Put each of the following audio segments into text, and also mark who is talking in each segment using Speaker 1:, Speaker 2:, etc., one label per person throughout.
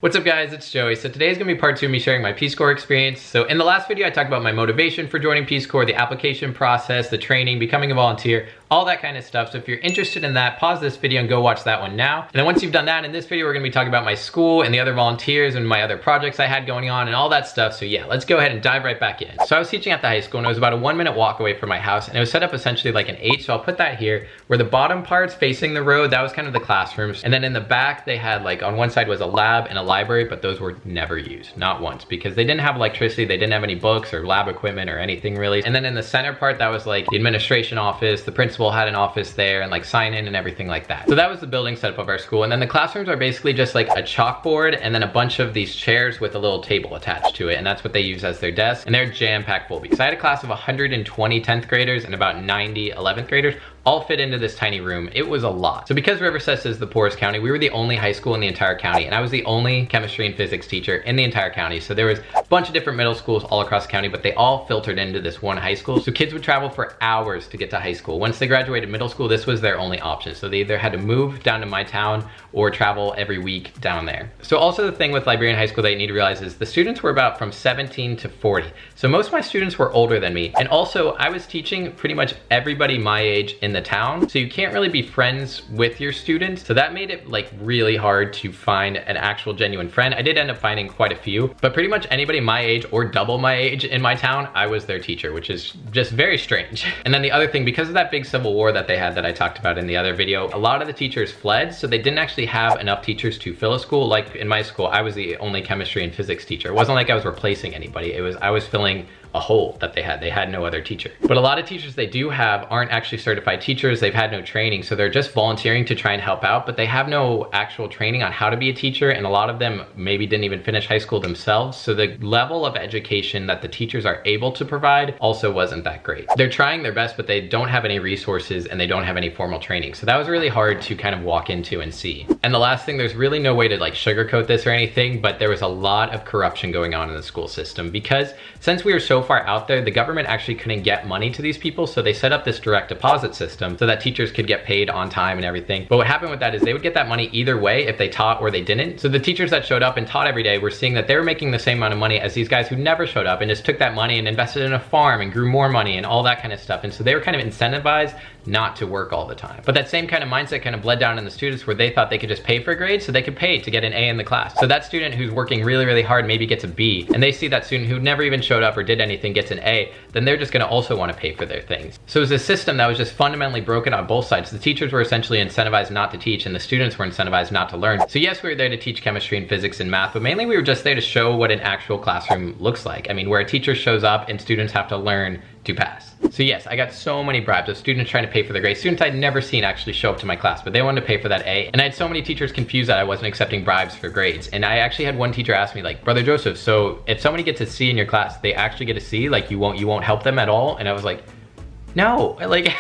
Speaker 1: What's up guys, it's Joey. So today is going to be part 2 of me sharing my Peace Corps experience. So in the last video I talked about my motivation for joining Peace Corps, the application process, the training, becoming a volunteer, all that kind of stuff. So if you're interested in that, pause this video and go watch that one now. And then once you've done that, in this video we're going to be talking about my school and the other volunteers and my other projects I had going on and all that stuff. So yeah, let's go ahead and dive right back in. So I was teaching at the high school and it was about a 1-minute walk away from my house, and it was set up essentially like an H. So I'll put that here where the bottom part's facing the road. That was kind of the classrooms. And then in the back they had, like, on one side was a lab and a library, but those were never used, not once, because they didn't have electricity, they didn't have any books or lab equipment or anything really. And then in the center part, that was like the administration office, the principal had an office there and like sign in and everything like that. So that was the building setup of our school. And then the classrooms are basically just like a chalkboard and then a bunch of these chairs with a little table attached to it, and that's what they use as their desk, and they're jam-packed full because I had a class of 120 10th graders and about 90 11th graders all fit into this tiny room. It was a lot. So because Riverside is the poorest county, we were the only high school in the entire county, and I was the only chemistry and physics teacher in the entire county. So there was a bunch of different middle schools all across the county, but they all filtered into this one high school. So kids would travel for hours to get to high school. Once they graduated middle school, this was their only option. So they either had to move down to my town or travel every week down there. So also the thing with Liberian high school that you need to realize is the students were about from 17 to 40. So most of my students were older than me. And also I was teaching pretty much everybody my age in the town. So you can't really be friends with your students. So that made it like really hard to find an actual genuine friend. I did end up finding quite a few, but pretty much anybody my age or double my age in my town, I was their teacher, which is just very strange. And then the other thing, because of that big civil war that they had that I talked about in the other video, a lot of the teachers fled. So they didn't actually have enough teachers to fill a school. Like in my school, I was the only chemistry and physics teacher. It wasn't like I was replacing anybody. I was filling a hole that they had no other teacher. But a lot of teachers they do have aren't actually certified teachers. They've had no training, so they're just volunteering to try and help out, but they have no actual training on how to be a teacher, and a lot of them maybe didn't even finish high school themselves. So the level of education that the teachers are able to provide also wasn't that great. They're trying their best, but they don't have any resources and they don't have any formal training. So that was really hard to kind of walk into and see. And the last thing, there's really no way to like sugarcoat this or anything, but there was a lot of corruption going on in the school system, because since we were so far out there, the government actually couldn't get money to these people, so they set up this direct deposit system so that teachers could get paid on time and everything. But what happened with that is they would get that money either way if they taught or they didn't. So the teachers that showed up and taught every day were seeing that they were making the same amount of money as these guys who never showed up and just took that money and invested in a farm and grew more money and all that kind of stuff. And so they were kind of incentivized not to work all the time. But that same kind of mindset kind of bled down in the students where they thought they could just pay for a grade, so they could pay to get an A in the class. So that student who's working really, really hard maybe gets a B, and they see that student who never even showed up or did anything gets an A, then they're just gonna also wanna pay for their things. So it was a system that was just fundamentally broken on both sides. The teachers were essentially incentivized not to teach, and the students were incentivized not to learn. So yes, we were there to teach chemistry and physics and math, but mainly we were just there to show what an actual classroom looks like. I mean, where a teacher shows up and students have to learn to pass. So yes, I got so many bribes of students trying to pay for their grades. Students I'd never seen actually show up to my class, but they wanted to pay for that A. And I had so many teachers confused that I wasn't accepting bribes for grades. And I actually had one teacher ask me, like, Brother Joseph, so if somebody gets a C in your class, they actually get a C? Like you won't help them at all? And I was like, no, like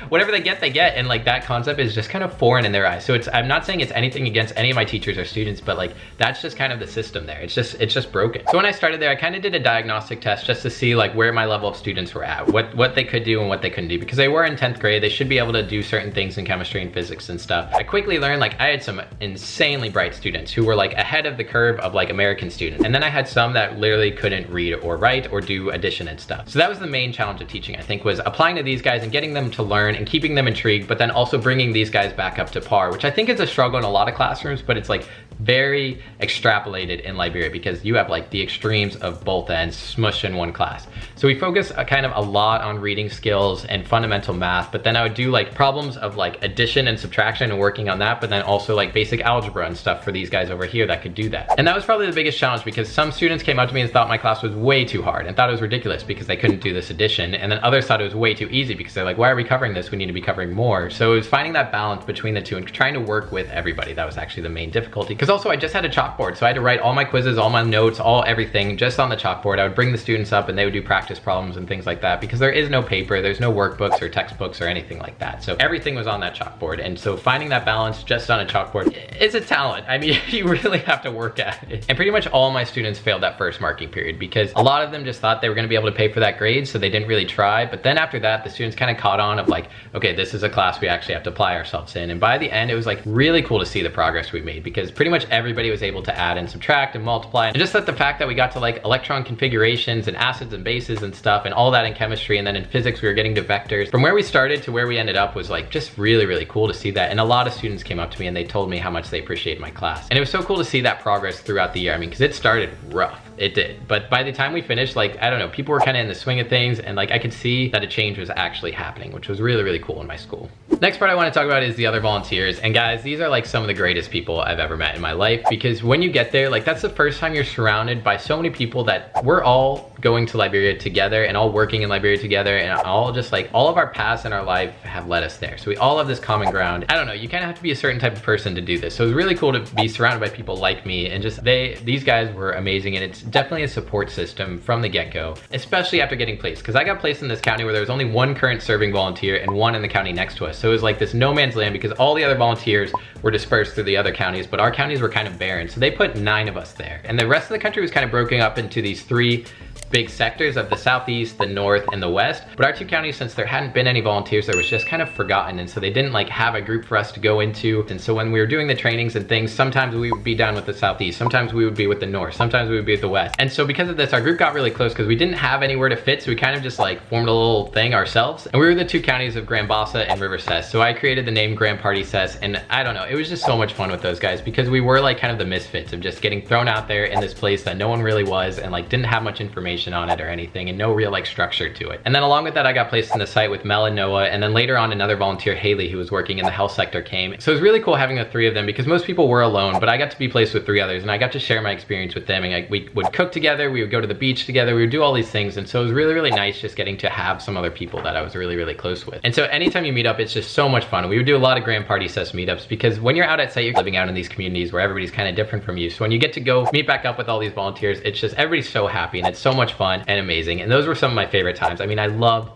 Speaker 1: whatever they get, and like that concept is just kind of foreign in their eyes. So I'm not saying it's anything against any of my teachers or students, but like that's just kind of the system there. It's just broken. So when I started there, I kind of did a diagnostic test just to see like where my level of students were at, what they could do and what they couldn't do, because they were in 10th grade. They should be able to do certain things in chemistry and physics and stuff. I quickly learned like I had some insanely bright students who were like ahead of the curve of like American students, and then I had some that literally couldn't read or write or do addition and stuff. So that was the main challenge of teaching, I think, was applying to these guys and getting them to learn and keeping them intrigued, but then also bringing these guys back up to par, which I think is a struggle in a lot of classrooms, but it's like very extrapolated in Liberia because you have like the extremes of both ends smushed in one class. So we focus kind of a lot on reading skills and fundamental math, but then I would do like problems of like addition and subtraction and working on that, but then also like basic algebra and stuff for these guys over here that could do that. And that was probably the biggest challenge, because some students came up to me and thought my class was way too hard and thought it was ridiculous because they couldn't do this addition, and then others thought it was way too easy because they're like, why are we covering this? We need to be covering more. So it was finding that balance between the two and trying to work with everybody. That was actually the main difficulty, because also I just had a chalkboard, so I had to write all my quizzes, all my notes, everything just on the chalkboard. I would bring the students up and they would do practice problems and things like that, because there is no paper, there's no workbooks or textbooks or anything like that. So everything was on that chalkboard, and so finding that balance just on a chalkboard is a talent. I mean, you really have to work at it. And pretty much all my students failed that first marking period because a lot of them just thought they were going to be able to pay for that grade, so they didn't really try. But then after that, the students kind of caught on of like, okay, this is a class we actually have to apply ourselves in. And by the end, it was like really cool to see the progress we made, because pretty much much everybody was able to add and subtract and multiply. And just that the fact that we got to like electron configurations and acids and bases and stuff and all that in chemistry, and then in physics we were getting to vectors. From where we started to where we ended up was like just really, really cool to see that. And a lot of students came up to me and they told me how much they appreciated my class. And it was so cool to see that progress throughout the year. I mean, because it started rough. It did. But by the time we finished, like, I don't know, people were kind of in the swing of things, and like I could see that a change was actually happening, which was really, really cool in my school. Next part I want to talk about is the other volunteers. And guys, these are like some of the greatest people I've ever met in my life, because when you get there, like that's the first time you're surrounded by so many people that we're all going to Liberia together and all working in Liberia together, and all just like all of our paths in our life have led us there. So we all have this common ground. I don't know, you kind of have to be a certain type of person to do this. So it was really cool to be surrounded by people like me, and just these guys were amazing, and it's definitely a support system from the get-go, especially after getting placed, because I got placed in this county where there was only one current serving volunteer and one in the county next to us. So it was like this no man's land, because all the other volunteers were dispersed through the other counties, but our counties were kind of barren. So they put 9 of us there, and the rest of the country was kind of broken up into these 3 big sectors of the southeast, the north, and the west. But our 2 counties, since there hadn't been any volunteers, there was just kind of forgotten, and so they didn't like have a group for us to go into. And so when we were doing the trainings and things, sometimes we would be down with the southeast, sometimes we would be with the north, sometimes we would be with the west. And so because of this, our group got really close because we didn't have anywhere to fit, so we kind of just like formed a little thing ourselves. And we were the 2 counties of Grand Bassa and River Cess. So I created the name Grand Party Cess, and I don't know, it was just so much fun with those guys, because we were like kind of the misfits of just getting thrown out there in this place that no one really was, and like didn't have much information on it or anything, and no real like structure to it. And then along with that, I got placed in the site with Mel and Noah, and then later on another volunteer, Haley, who was working in the health sector, came. So it was really cool having the 3 of them, because most people were alone, but I got to be placed with 3 others, and I got to share my experience with them. And we would cook together, we would go to the beach together, we would do all these things. And so it was really, really nice just getting to have some other people that I was really, really close with. And so anytime you meet up, it's just so much fun. We would do a lot of Grand Party Cess meetups, because when you're out at site, you're living out in these communities where everybody's kind of different from you. So when you get to go meet back up with all these volunteers, it's just everybody's so happy, and it's so much fun and amazing. And those were some of my favorite times. I mean, I love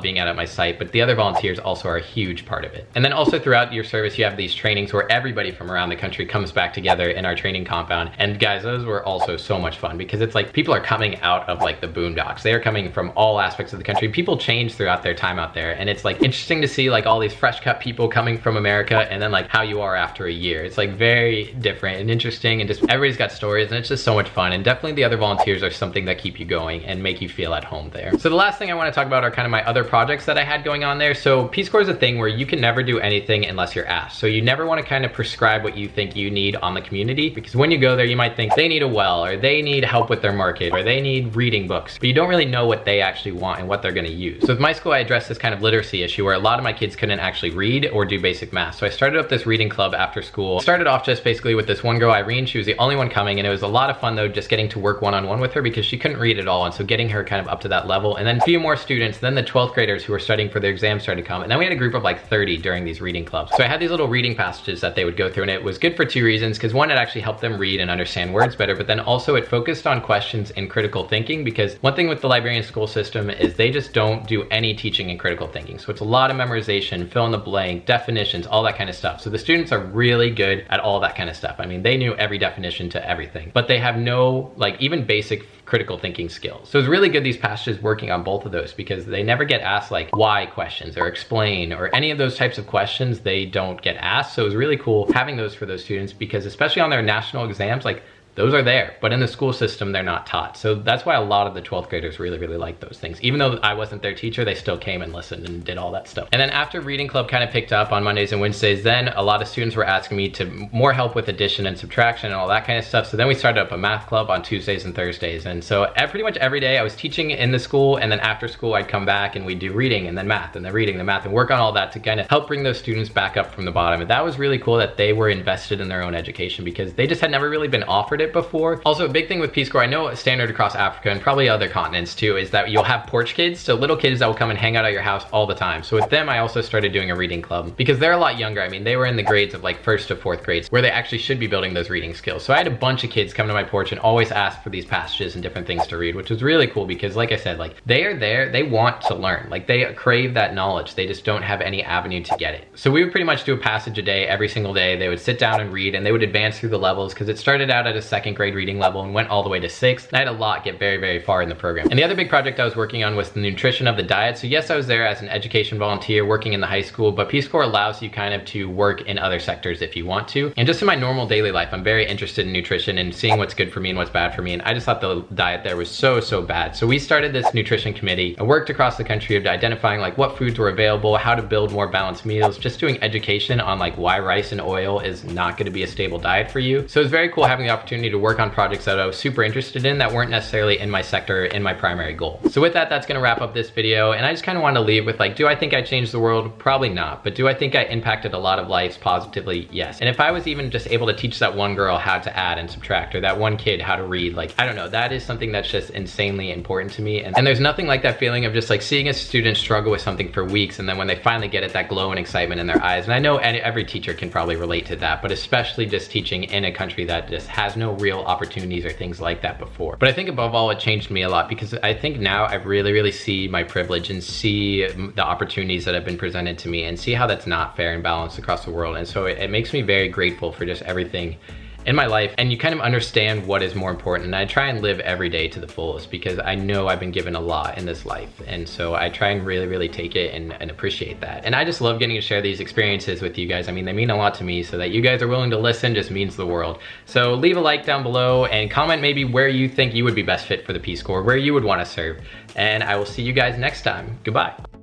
Speaker 1: being out at my site, but the other volunteers also are a huge part of it. And then also throughout your service, you have these trainings where everybody from around the country comes back together in our training compound. And guys, those were also so much fun, because it's like people are coming out of like the boondocks. They are coming from all aspects of the country. People change throughout their time out there, and it's like interesting to see like all these fresh cut people coming from America, and then like how you are after a year. It's like very different and interesting, and just everybody's got stories, and it's just so much fun. And definitely the other volunteers are something that keep you going and make you feel at home there. So the last thing I want to talk about are kind of my other projects that I had going on there. So Peace Corps is a thing where you can never do anything unless you're asked. So you never want to kind of prescribe what you think you need on the community, because when you go there, you might think they need a well, or they need help with their market, or they need reading books, but you don't really know what they actually want and what they're going to use. So with my school, I addressed this kind of literacy issue where a lot of my kids couldn't actually read or do basic math. So I started up this reading club after school. It started off just basically with this one girl, Irene. She was the only one coming, and it was a lot of fun though, just getting to work one-on-one with her, because she couldn't read at all. And so getting her kind of up to that level, and then a few more students, then the 12th graders who were studying for their exams started to come. And then we had a group of like 30 during these reading clubs. So I had these little reading passages that they would go through, and it was good for 2 reasons, because one, it actually helped them read and understand words better, but then also it focused on questions in critical thinking, because one thing with the Liberian school system is they just don't do any teaching in critical thinking. So it's a lot of memorization, fill in the blank, definitions, all that kind of stuff. So the students are really good at all that kind of stuff. I mean, they knew every definition to everything, but they have no like even basic critical thinking skills. So it's really good, these passages working on both of those, because they never get asked like why questions or explain or any of those types of questions. They don't get asked. So it was really cool having those for those students, because especially on their national exams, like those are there, but in the school system, they're not taught. So that's why a lot of the 12th graders really, really like those things. Even though I wasn't their teacher, they still came and listened and did all that stuff. And then after reading club kind of picked up on Mondays and Wednesdays, then a lot of students were asking me to more help with addition and subtraction and all that kind of stuff. So then we started up a math club on Tuesdays and Thursdays. And so pretty much every day I was teaching in the school, and then after school I'd come back and we'd do reading and then math and then reading, the math, and work on all that to kind of help bring those students back up from the bottom. And that was really cool that they were invested in their own education, because they just had never really been offered it before. Also, a big thing with Peace Corps, I know a standard across Africa and probably other continents too, is that you'll have porch kids, so little kids that will come and hang out at your house all the time. So with them, I also started doing a reading club, because they're a lot younger. I mean, they were in the grades of like 1st to 4th grades, where they actually should be building those reading skills. So I had a bunch of kids come to my porch and always ask for these passages and different things to read, which was really cool, because like I said, like they are there, they want to learn, like they crave that knowledge, they just don't have any avenue to get it. So we would pretty much do a passage a day, every single day. They would sit down and read, and they would advance through the levels, because it started out at a 2nd grade reading level and went all the way to 6th. I had a lot get very, very far in the program. And the other big project I was working on was the nutrition of the diet. So yes, I was there as an education volunteer working in the high school, but Peace Corps allows you kind of to work in other sectors if you want to. And just in my normal daily life, I'm very interested in nutrition and seeing what's good for me and what's bad for me. And I just thought the diet there was so bad. So we started this nutrition committee. I worked across the country of identifying like what foods were available, how to build more balanced meals, just doing education on like why rice and oil is not going to be a stable diet for you. So it was very cool having the opportunity to work on projects that I was super interested in that weren't necessarily in my sector, in my primary goal. So with that, that's going to wrap up this video. And I just kind of want to leave with like, do I think I changed the world? Probably not. But do I think I impacted a lot of lives positively? Yes. And if I was even just able to teach that one girl how to add and subtract, or that one kid how to read, like, I don't know, that is something that's just insanely important to me. And there's nothing like that feeling of just like seeing a student struggle with something for weeks, and then when they finally get it, that glow and excitement in their eyes. And I know every teacher can probably relate to that, but especially just teaching in a country that just has no real opportunities or things like that before. But I think above all, it changed me a lot, because I think now I really see my privilege and see the opportunities that have been presented to me and see how that's not fair and balanced across the world. And so it makes me very grateful for just everything in my life, and you kind of understand what is more important. And I try and live every day to the fullest, because I know I've been given a lot in this life, and so I try and really take it and appreciate that. And I just love getting to share these experiences with you guys. I mean, they mean a lot to me, so that you guys are willing to listen just means the world. So leave a like down below and comment maybe where you think you would be best fit for the Peace Corps, where you would want to serve, and I will see you guys next time. Goodbye.